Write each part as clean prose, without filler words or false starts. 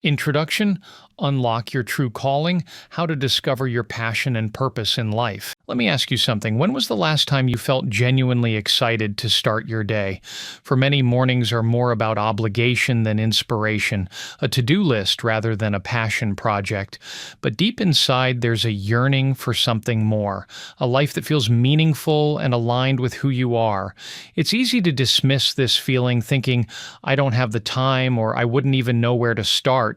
Introduction: Unlock Your True Calling, How to Discover Your Passion and Purpose in Life. Let me ask you something. When was the last time you felt genuinely excited to start your day? For many, mornings are more about obligation than inspiration, a to-do list rather than a passion project. But deep inside, there's a yearning for something more, a life that feels meaningful and aligned with who you are. It's easy to dismiss this feeling thinking, I don't have the time or I wouldn't even know where to start.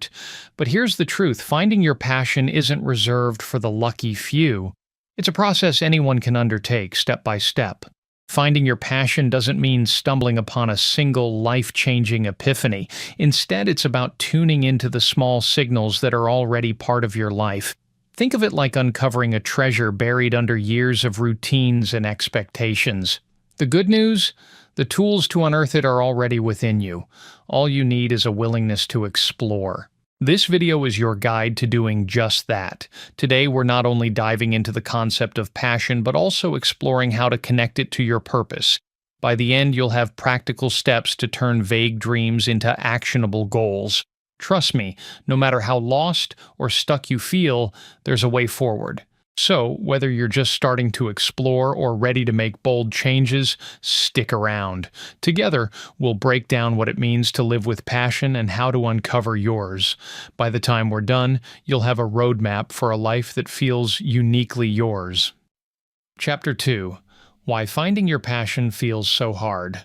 But here's the truth: finding your passion isn't reserved for the lucky few. It's a process anyone can undertake, step by step. Finding your passion doesn't mean stumbling upon a single life-changing epiphany. Instead, it's about tuning into the small signals that are already part of your life. Think of it like uncovering a treasure buried under years of routines and expectations. The good news? The tools to unearth it are already within you. All you need is a willingness to explore. This video is your guide to doing just that. Today, we're not only diving into the concept of passion, but also exploring how to connect it to your purpose. By the end, you'll have practical steps to turn vague dreams into actionable goals. Trust me, no matter how lost or stuck you feel, there's a way forward. So, whether you're just starting to explore or ready to make bold changes, stick around. Together, we'll break down what it means to live with passion and how to uncover yours. By the time we're done, you'll have a roadmap for a life that feels uniquely yours. Chapter 2: Why Finding Your Passion Feels So Hard.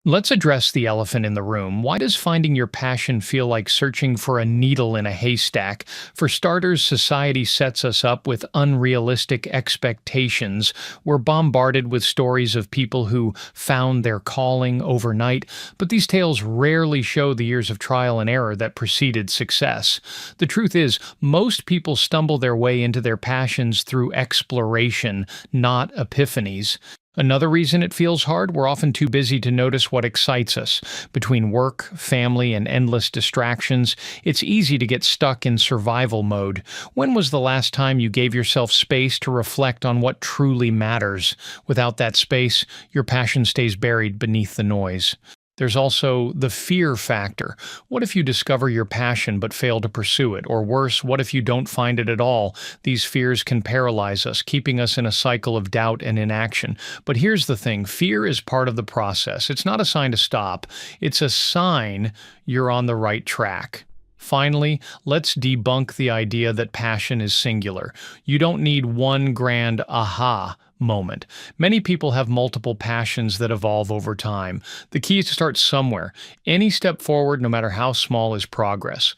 Let's address the elephant in the room. Why does finding your passion feel like searching for a needle in a haystack? For starters, society sets us up with unrealistic expectations. We're bombarded with stories of people who found their calling overnight, but these tales rarely show the years of trial and error that preceded success. The truth is, most people stumble their way into their passions through exploration, not epiphanies. Another reason it feels hard: we're often too busy to notice what excites us. Between work, family, and endless distractions, it's easy to get stuck in survival mode. When was the last time you gave yourself space to reflect on what truly matters? Without that space, your passion stays buried beneath the noise. There's also the fear factor. What if you discover your passion but fail to pursue it? Or worse, what if you don't find it at all? These fears can paralyze us, keeping us in a cycle of doubt and inaction. But here's the thing: fear is part of the process. It's not a sign to stop. It's a sign you're on the right track. Finally, let's debunk the idea that passion is singular. You don't need one grand aha moment. Many people have multiple passions that evolve over time. The key is to start somewhere. Any step forward, no matter how small, is progress.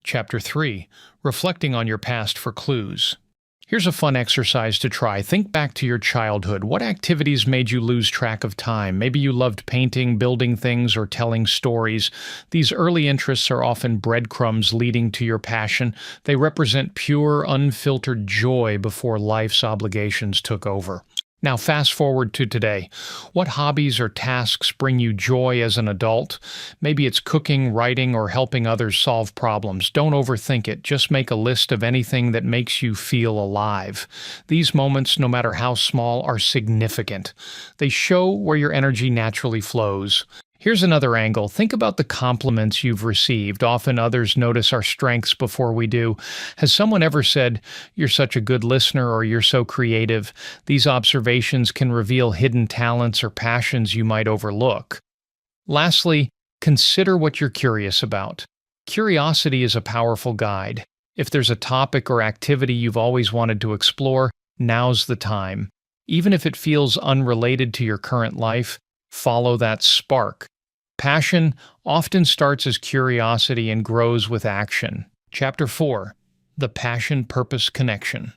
Chapter 3: Reflecting on Your Past for Clues. Here's a fun exercise to try. Think back to your childhood. What activities made you lose track of time? Maybe you loved painting, building things, or telling stories. These early interests are often breadcrumbs leading to your passion. They represent pure, unfiltered joy before life's obligations took over. Now fast forward to today. What hobbies or tasks bring you joy as an adult? Maybe it's cooking, writing, or helping others solve problems. Don't overthink it. Just make a list of anything that makes you feel alive. These moments, no matter how small, are significant. They show where your energy naturally flows. Here's another angle. Think about the compliments you've received. Often others notice our strengths before we do. Has someone ever said, "You're such a good listener," or "You're so creative"? These observations can reveal hidden talents or passions you might overlook. Lastly, consider what you're curious about. Curiosity is a powerful guide. If there's a topic or activity you've always wanted to explore, now's the time. Even if it feels unrelated to your current life, follow that spark. Passion often starts as curiosity and grows with action. Chapter 4: The Passion-Purpose Connection.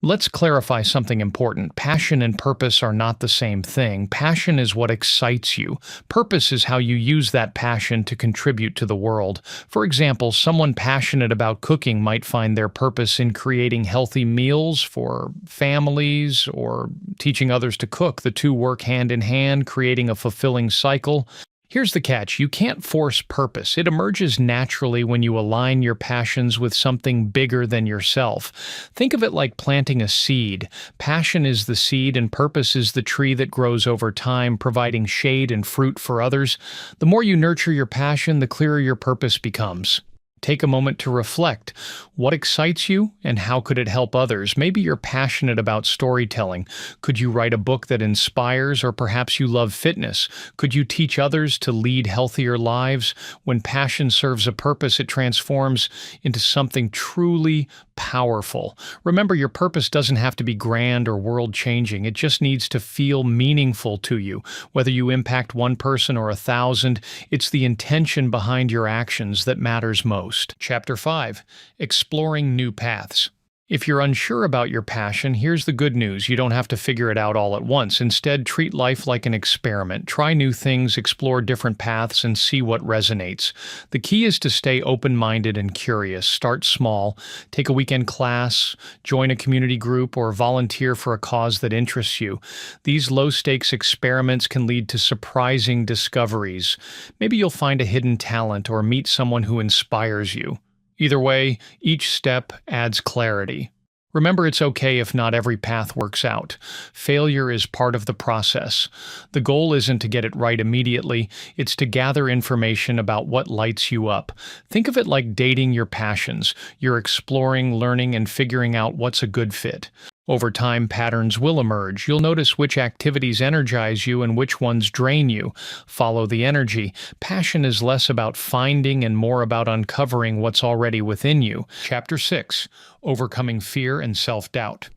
Let's clarify something important. Passion and purpose are not the same thing. Passion is what excites you. Purpose is how you use that passion to contribute to the world. For example, someone passionate about cooking might find their purpose in creating healthy meals for families or teaching others to cook. The two work hand in hand, creating a fulfilling cycle. Here's the catch: you can't force purpose. It emerges naturally when you align your passions with something bigger than yourself. Think of it like planting a seed. Passion is the seed and purpose is the tree that grows over time, providing shade and fruit for others. The more you nurture your passion, the clearer your purpose becomes. Take a moment to reflect. What excites you and how could it help others? Maybe you're passionate about storytelling. Could you write a book that inspires, or perhaps you love fitness? Could you teach others to lead healthier lives? When passion serves a purpose, it transforms into something truly powerful. Remember, your purpose doesn't have to be grand or world-changing. It just needs to feel meaningful to you. Whether you impact one person or 1,000, it's the intention behind your actions that matters most. Chapter 5. Exploring New Paths. If you're unsure about your passion, here's the good news. You don't have to figure it out all at once. Instead, treat life like an experiment. Try new things, explore different paths, and see what resonates. The key is to stay open-minded and curious. Start small. Take a weekend class, join a community group, or volunteer for a cause that interests you. These low-stakes experiments can lead to surprising discoveries. Maybe you'll find a hidden talent or meet someone who inspires you. Either way, each step adds clarity. Remember, it's okay if not every path works out. Failure is part of the process. The goal isn't to get it right immediately, it's to gather information about what lights you up. Think of it like dating your passions. You're exploring, learning, and figuring out what's a good fit. Over time, patterns will emerge. You'll notice which activities energize you and which ones drain you. Follow the energy. Passion is less about finding and more about uncovering what's already within you. Chapter 6. Overcoming Fear and Self-Doubt.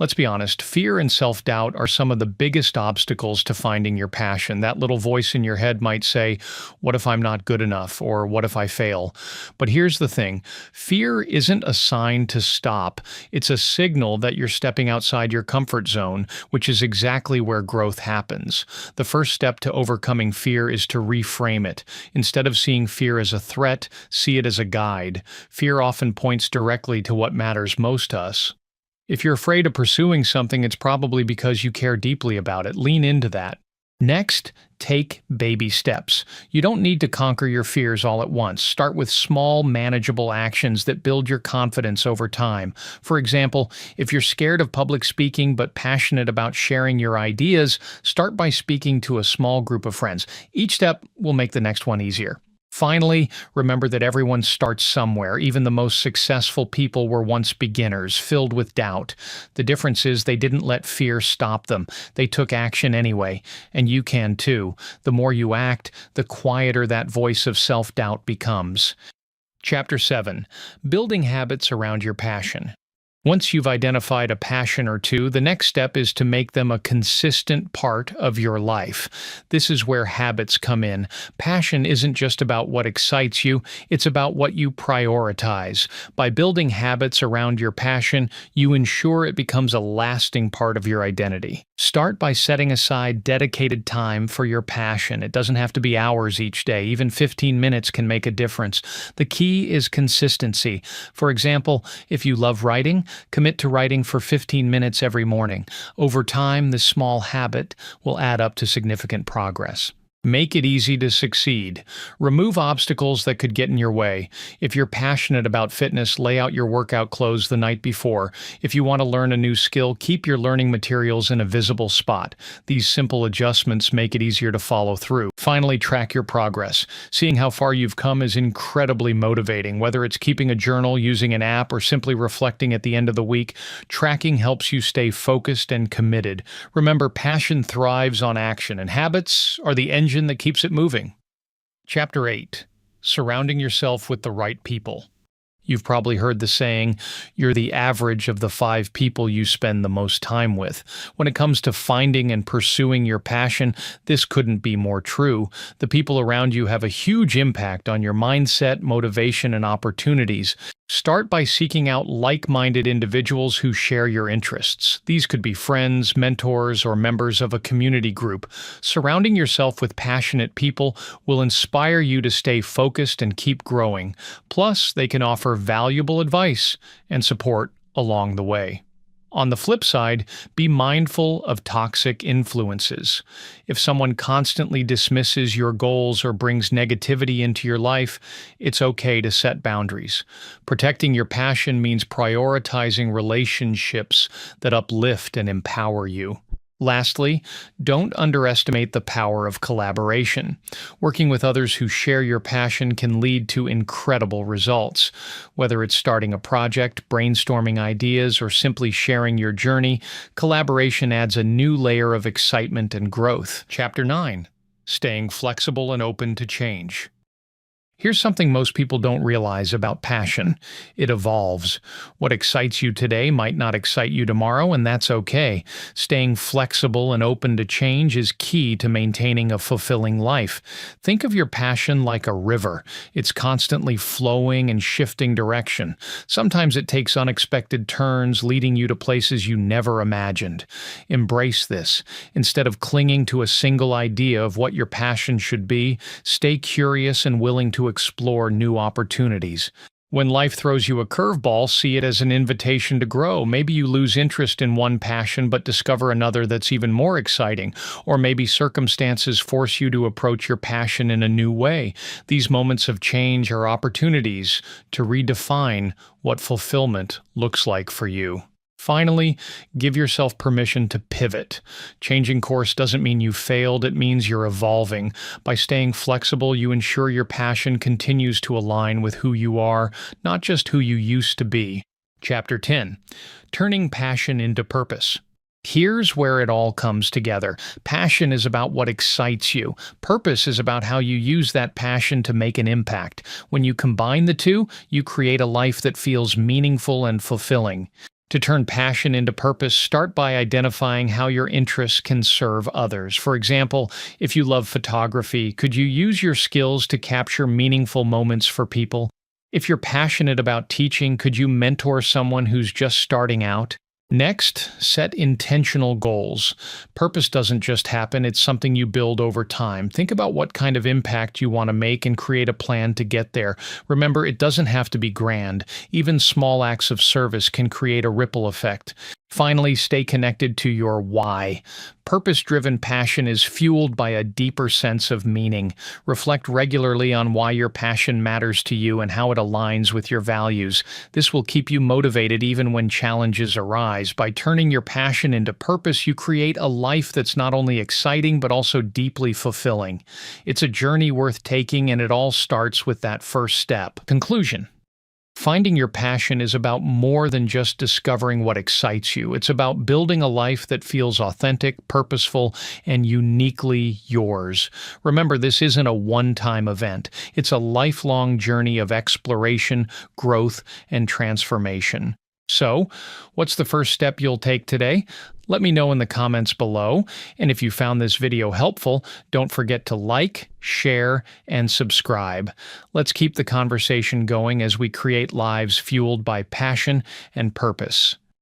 Let's be honest, fear and self-doubt are some of the biggest obstacles to finding your passion. That little voice in your head might say, "What if I'm not good enough?" or "What if I fail?" But here's the thing, fear isn't a sign to stop. It's a signal that you're stepping outside your comfort zone, which is exactly where growth happens. The first step to overcoming fear is to reframe it. Instead of seeing fear as a threat, see it as a guide. Fear often points directly to what matters most to us. If you're afraid of pursuing something, it's probably because you care deeply about it. Lean into that. Next, take baby steps. You don't need to conquer your fears all at once. Start with small, manageable actions that build your confidence over time. For example, if you're scared of public speaking but passionate about sharing your ideas, start by speaking to a small group of friends. Each step will make the next one easier. Finally, remember that everyone starts somewhere. Even the most successful people were once beginners, filled with doubt. The difference is they didn't let fear stop them. They took action anyway, and you can too. The more you act, the quieter that voice of self-doubt becomes. Chapter 7. Building Habits Around Your Passion. Once you've identified a passion or two, the next step is to make them a consistent part of your life. This is where habits come in. Passion isn't just about what excites you, it's about what you prioritize. By building habits around your passion, you ensure it becomes a lasting part of your identity. Start by setting aside dedicated time for your passion. It doesn't have to be hours each day. Even 15 minutes can make a difference. The key is consistency. For example, if you love writing, commit to writing for 15 minutes every morning. Over time, this small habit will add up to significant progress. Make it easy to succeed. Remove obstacles that could get in your way. If you're passionate about fitness, lay out your workout clothes the night before. If you want to learn a new skill, keep your learning materials in a visible spot. These simple adjustments make it easier to follow through. Finally, track your progress. Seeing how far you've come is incredibly motivating. Whether it's keeping a journal, using an app, or simply reflecting at the end of the week, tracking helps you stay focused and committed. Remember, passion thrives on action, and habits are the engine that keeps it moving. Chapter 8. Surrounding yourself with the right people. You've probably heard the saying, you're the average of the 5 people you spend the most time with. When it comes to finding and pursuing your passion, this couldn't be more true. The people around you have a huge impact on your mindset, motivation, and opportunities. Start by seeking out like-minded individuals who share your interests. These could be friends, mentors, or members of a community group. Surrounding yourself with passionate people will inspire you to stay focused and keep growing. Plus, they can offer valuable advice and support along the way. On the flip side, be mindful of toxic influences. If someone constantly dismisses your goals or brings negativity into your life, it's okay to set boundaries. Protecting your passion means prioritizing relationships that uplift and empower you. Lastly, don't underestimate the power of collaboration. Working with others who share your passion can lead to incredible results. Whether it's starting a project, brainstorming ideas, or simply sharing your journey, collaboration adds a new layer of excitement and growth. Chapter 9. Staying flexible and open to change. Here's something most people don't realize about passion. It evolves. What excites you today might not excite you tomorrow, and that's okay. Staying flexible and open to change is key to maintaining a fulfilling life. Think of your passion like a river. It's constantly flowing and shifting direction. Sometimes it takes unexpected turns, leading you to places you never imagined. Embrace this. Instead of clinging to a single idea of what your passion should be, stay curious and willing to explore new opportunities. When life throws you a curveball, see it as an invitation to grow. Maybe you lose interest in one passion but discover another that's even more exciting. Or maybe circumstances force you to approach your passion in a new way. These moments of change are opportunities to redefine what fulfillment looks like for you. Finally, give yourself permission to pivot. Changing course doesn't mean you failed, it means you're evolving. By staying flexible, you ensure your passion continues to align with who you are, not just who you used to be. Chapter 10. Turning passion into purpose. Here's where it all comes together. Passion is about what excites you. Purpose is about how you use that passion to make an impact. When you combine the two, you create a life that feels meaningful and fulfilling. To turn passion into purpose, start by identifying how your interests can serve others. For example, if you love photography, could you use your skills to capture meaningful moments for people? If you're passionate about teaching, could you mentor someone who's just starting out? Next, set intentional goals. Purpose doesn't just happen, it's something you build over time. Think about what kind of impact you want to make and create a plan to get there. Remember, it doesn't have to be grand. Even small acts of service can create a ripple effect. Finally, stay connected to your why. Purpose-driven passion is fueled by a deeper sense of meaning. Reflect regularly on why your passion matters to you and how it aligns with your values. This will keep you motivated even when challenges arise. By turning your passion into purpose, you create a life that's not only exciting but also deeply fulfilling. It's a journey worth taking, and it all starts with that first step. Conclusion. Finding your passion is about more than just discovering what excites you. It's about building a life that feels authentic, purposeful, and uniquely yours. Remember, this isn't a one-time event. It's a lifelong journey of exploration, growth, and transformation. So, what's the first step you'll take today? Let me know in the comments below. And if you found this video helpful, don't forget to like, share, and subscribe. Let's keep the conversation going as we create lives fueled by passion and purpose.